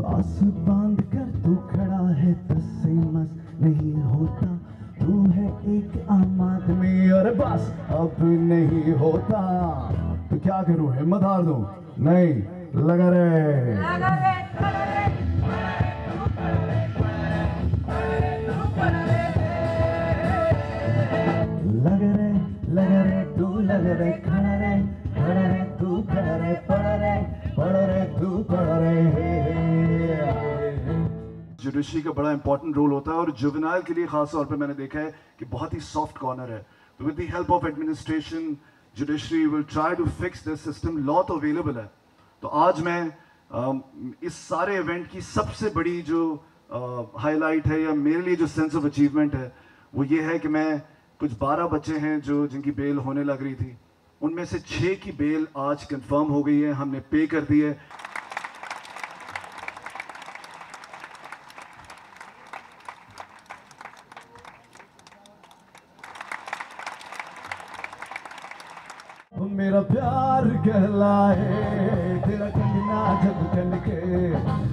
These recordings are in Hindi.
आस बांध कर तू खड़ा है, तुझसे मस नहीं होता, तू है एक आम आदमी और बस अब नहीं होता। तो क्या करूं, हिम्मत हार दूं? नहीं, लगा रे लगा रे तू लगा रे, खड़ा रे तू खड़ा रे, पड़ा रे तू पड़ा रे। जुडिशरी का बड़ा इंपॉर्टेंट रोल होता है और जुवेनाइल के लिए खास तौर पे मैंने देखा है कि बहुत ही सॉफ्ट कॉर्नर है। तो with the help of administration judiciary will try to fix this system. Law तो अवेलेबल है। तो आज मैं इस सारे इवेंट की सबसे बड़ी जो हाईलाइट है या मेरे लिए जो सेंस ऑफ अचीवमेंट है वो ये है कि मैं कुछ 12 बच्चे हैं जिनकी बेल होने लग रही थी, उनमें से 6 की बेल आज कंफर्म हो गई है, हमने पे कर दी है। मेरा प्यार कहलाए तेरा कंगना जब कल के,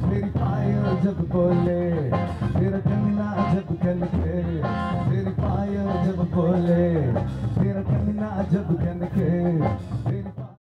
मेरी पायल जब बोले, तेरा कंगना जब कल के, तेरी पायल जब बोले, तेरा कंगना जब कल के,